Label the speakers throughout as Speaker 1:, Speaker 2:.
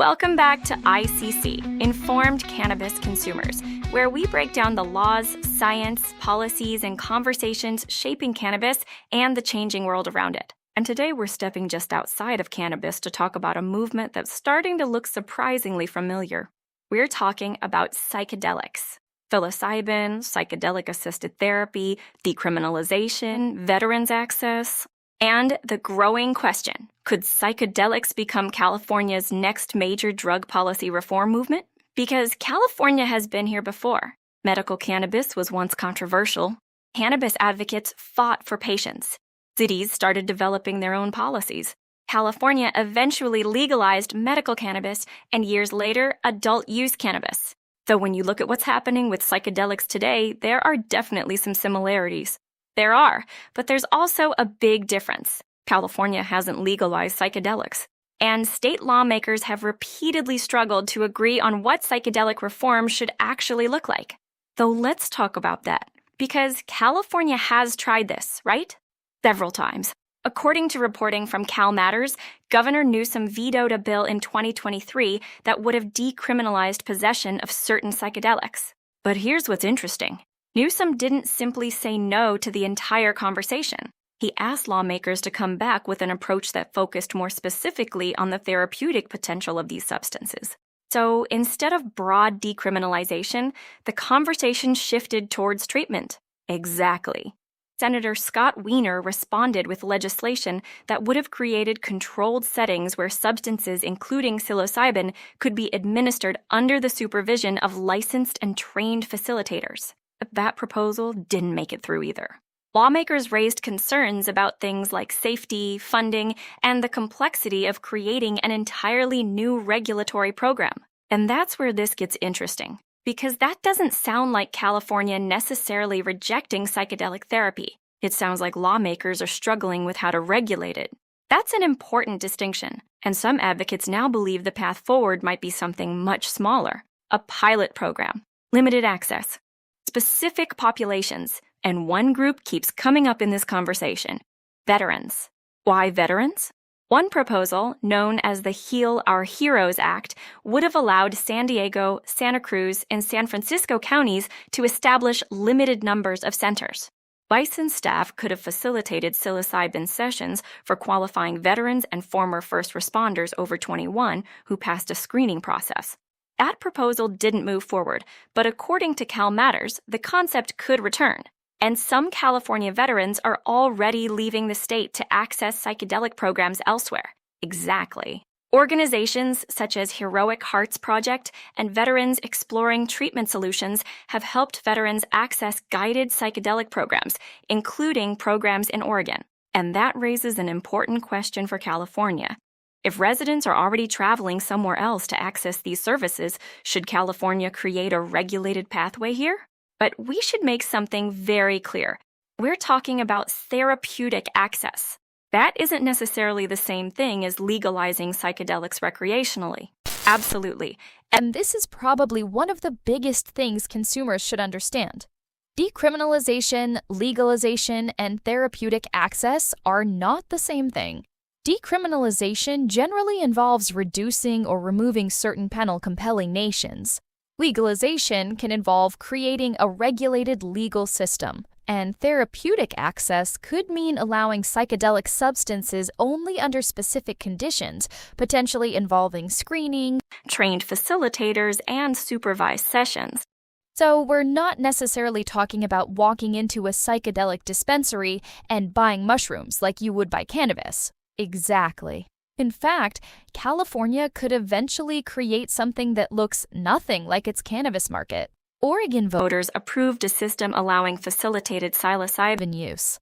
Speaker 1: Welcome back to ICC, Informed Cannabis Consumers, where we break down the laws, science, policies, and conversations shaping cannabis and the changing world around it. And today we're stepping just outside of cannabis to talk about a movement that's starting to look surprisingly familiar. We're talking about psychedelics. Psilocybin, psychedelic-assisted therapy, decriminalization, veterans access, and the growing question, could psychedelics become California's next major drug policy reform movement? Because California has been here before. Medical cannabis was once controversial. Cannabis advocates fought for patients. Cities started developing their own policies. California eventually legalized medical cannabis, and years later, adult use cannabis. So when you look at what's happening with psychedelics today, there are definitely some similarities. There are, but there's also a big difference. California hasn't legalized psychedelics, and state lawmakers have repeatedly struggled to agree on what psychedelic reform should actually look like. Though let's talk about that, because California has tried this, right? Several times. According to reporting from Cal Matters, Governor Newsom vetoed a bill in 2023 that would have decriminalized possession of certain psychedelics. But here's what's interesting. Newsom didn't simply say no to the entire conversation. He asked lawmakers to come back with an approach that focused more specifically on the therapeutic potential of these substances. So instead of broad decriminalization, the conversation shifted towards treatment. Exactly. Senator Scott Wiener responded with legislation that would have created controlled settings where substances, including psilocybin, could be administered under the supervision of licensed and trained facilitators. But that proposal didn't make it through either. Lawmakers raised concerns about things like safety, funding, and the complexity of creating an entirely new regulatory program. And that's where this gets interesting, because that doesn't sound like California necessarily rejecting psychedelic therapy. It sounds like lawmakers are struggling with how to regulate it. That's an important distinction, and some advocates now believe the path forward might be something much smaller: a pilot program, limited access, specific populations, and one group keeps coming up in this conversation: veterans. Why veterans? One proposal, known as the Heal Our Heroes Act, would have allowed San Diego, Santa Cruz, and San Francisco counties to establish limited numbers of centers. Licensed staff could have facilitated psilocybin sessions for qualifying veterans and former first responders over 21 who passed a screening process. That proposal didn't move forward, but according to Cal Matters, the concept could return. And some California veterans are already leaving the state to access psychedelic programs elsewhere. Exactly. Organizations such as Heroic Hearts Project and Veterans Exploring Treatment Solutions have helped veterans access guided psychedelic programs, including programs in Oregon. And that raises an important question for California. If residents are already traveling somewhere else to access these services, should California create a regulated pathway here? But we should make something very clear. We're talking about therapeutic access. That isn't necessarily the same thing as legalizing psychedelics recreationally. Absolutely.
Speaker 2: And this is probably one of the biggest things consumers should understand. Decriminalization, legalization, and therapeutic access are not the same thing. Decriminalization generally involves reducing or removing certain penal-compelling nations. Legalization can involve creating a regulated legal system, and therapeutic access could mean allowing psychedelic substances only under specific conditions, potentially involving screening,
Speaker 1: trained facilitators, and supervised sessions.
Speaker 2: So we're not necessarily talking about walking into a psychedelic dispensary and buying mushrooms like you would buy cannabis. Exactly. In fact, California could eventually create something that looks nothing like its cannabis market. Oregon voters
Speaker 1: approved a system allowing facilitated psilocybin
Speaker 2: use.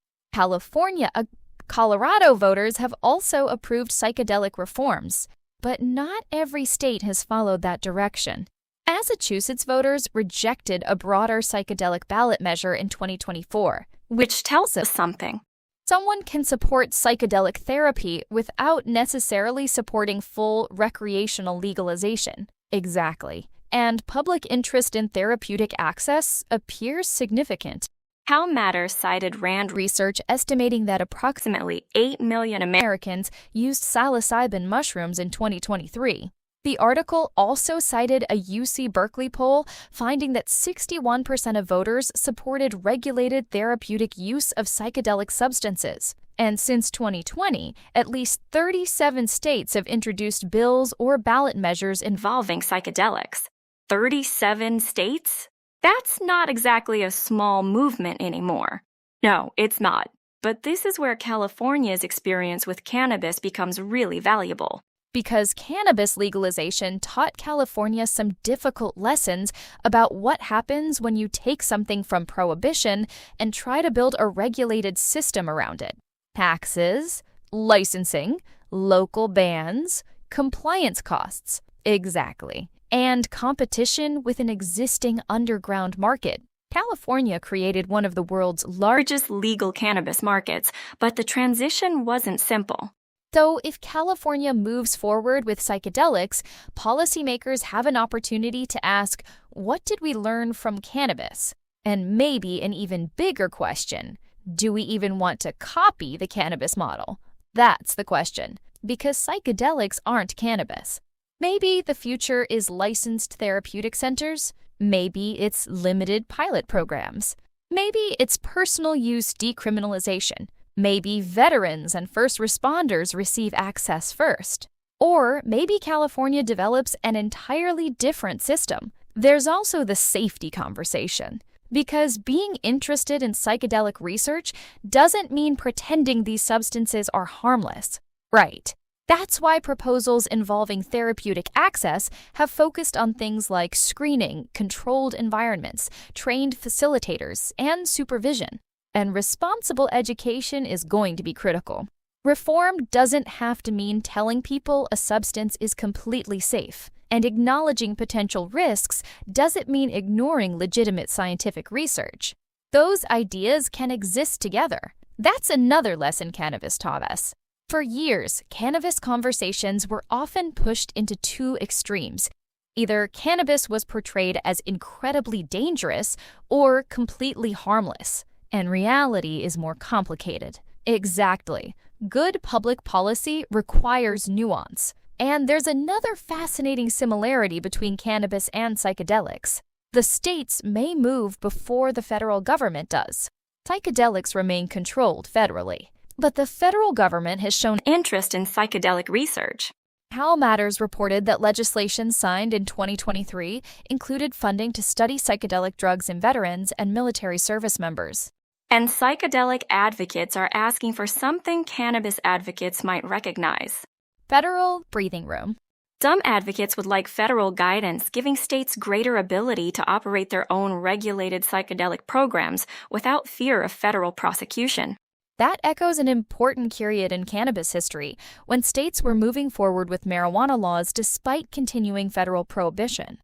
Speaker 2: Colorado voters have also approved psychedelic reforms, but not every state has followed that direction. Massachusetts voters rejected a broader psychedelic ballot measure in 2024,
Speaker 1: which tells us something.
Speaker 2: Someone can support psychedelic therapy without necessarily supporting full recreational legalization. Exactly. And public interest in therapeutic access appears significant.
Speaker 1: Cal Matters cited RAND
Speaker 2: research estimating that approximately
Speaker 1: 8 million
Speaker 2: Americans used psilocybin mushrooms in 2023. The article also cited a UC Berkeley poll finding that 61% of voters supported regulated therapeutic use of psychedelic substances. And since 2020, at least 37 states have introduced bills or ballot measures involving psychedelics. 37 states? That's not exactly a small movement anymore. No, it's not. But this is where California's experience with cannabis becomes really valuable. Because cannabis legalization taught California some difficult lessons about what happens when you take something from prohibition and try to build a regulated system around it. Taxes, licensing, local bans, compliance costs, exactly, and competition with an existing underground market. California created one of the world's largest
Speaker 1: Legal cannabis markets, but the transition wasn't simple.
Speaker 2: So, if California moves forward with psychedelics, policymakers have an opportunity to ask, what did we learn from cannabis? And maybe an even bigger question, do we even want to copy the cannabis model? That's the question, because psychedelics aren't cannabis. Maybe the future is licensed therapeutic centers. Maybe it's limited pilot programs. Maybe it's personal use decriminalization. Maybe veterans and first responders receive access first. Or maybe California develops an entirely different system. There's also the safety conversation. Because being interested in psychedelic research doesn't mean pretending these substances are harmless. Right. That's why proposals involving therapeutic access have focused on things like screening, controlled environments, trained facilitators, and supervision. And responsible education is going to be critical. Reform doesn't have to mean telling people a substance is completely safe, and acknowledging potential risks doesn't mean ignoring legitimate scientific research. Those ideas can exist together. That's another lesson cannabis taught us. For years, cannabis conversations were often pushed into two extremes. Either cannabis was portrayed as incredibly dangerous or completely harmless. And reality is more complicated. Exactly. Good public policy requires nuance. And there's another fascinating similarity between cannabis and psychedelics. The states may move before the federal government does. Psychedelics remain controlled federally. But the federal government has shown
Speaker 1: interest in psychedelic research.
Speaker 2: How Matters reported that legislation signed in 2023 included funding to study psychedelic drugs in veterans and military service members.
Speaker 1: And psychedelic advocates are asking for something cannabis advocates might recognize.
Speaker 2: Federal breathing room.
Speaker 1: Some advocates would like federal guidance giving states greater ability to operate their own regulated psychedelic programs without fear of federal prosecution.
Speaker 2: That echoes an important period in cannabis history, when states were moving forward with marijuana laws despite continuing federal prohibition.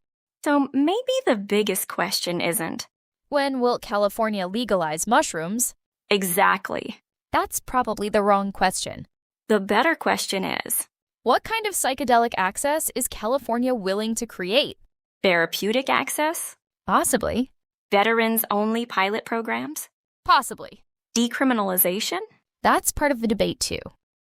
Speaker 1: So maybe the biggest question isn't,
Speaker 2: when will California legalize mushrooms?
Speaker 1: Exactly.
Speaker 2: That's probably the wrong question.
Speaker 1: The better question is,
Speaker 2: what kind of psychedelic access is California willing to create?
Speaker 1: Therapeutic access?
Speaker 2: Possibly.
Speaker 1: Veterans-only pilot programs?
Speaker 2: Possibly.
Speaker 1: Decriminalization?
Speaker 2: That's part of the debate, too.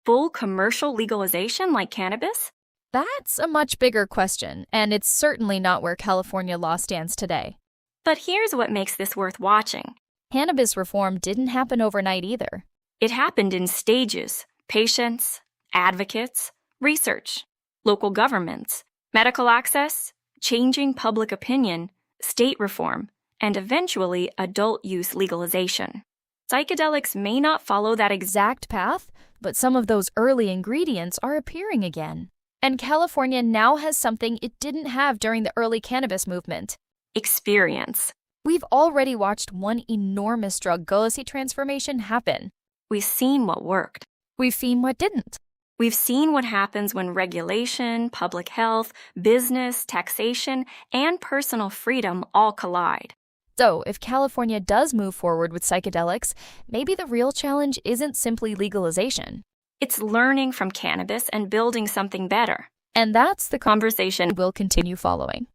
Speaker 1: Full commercial legalization like cannabis?
Speaker 2: That's a much bigger question, and it's certainly not where California law stands today.
Speaker 1: But here's what makes this worth watching.
Speaker 2: Cannabis reform didn't happen overnight either.
Speaker 1: It happened in stages: patients, advocates, research, local governments, medical access, changing public opinion, state reform, and eventually adult use legalization. Psychedelics may not follow that
Speaker 2: exact path, but some of those early ingredients are appearing again. And California now has something it didn't have during the early cannabis movement.
Speaker 1: Experience.
Speaker 2: We've already watched one enormous drug policy transformation happen.
Speaker 1: We've seen what worked.
Speaker 2: We've seen what didn't.
Speaker 1: We've seen what happens when regulation, public health, business, taxation, and personal freedom all collide.
Speaker 2: So, if California does move forward with psychedelics, maybe the real challenge isn't simply legalization.
Speaker 1: It's learning from cannabis and building something better.
Speaker 2: And that's the conversation we'll continue following.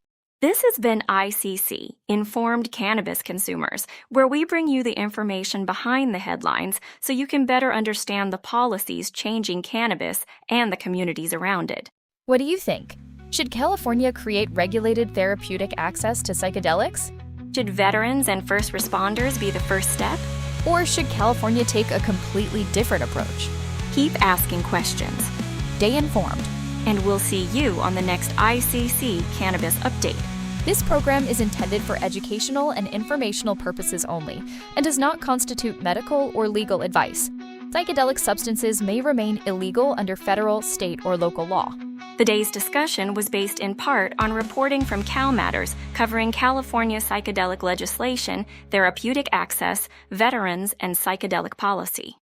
Speaker 1: This has been ICC, Informed Cannabis Consumers, where we bring you the information behind the headlines so you can better understand the policies changing cannabis and the communities around it.
Speaker 2: What do you think? Should California create regulated therapeutic access to psychedelics?
Speaker 1: Should veterans and first responders be the first step?
Speaker 2: Or should California take a completely different approach?
Speaker 1: Keep asking questions.
Speaker 2: Stay informed.
Speaker 1: And we'll see you on the next ICC Cannabis Update.
Speaker 2: This program is intended for educational and informational purposes only and does not constitute medical or legal advice. Psychedelic substances may remain illegal under federal, state, or local law.
Speaker 1: The day's discussion was based in part on reporting from Cal Matters covering California psychedelic legislation, therapeutic access, veterans, and psychedelic policy.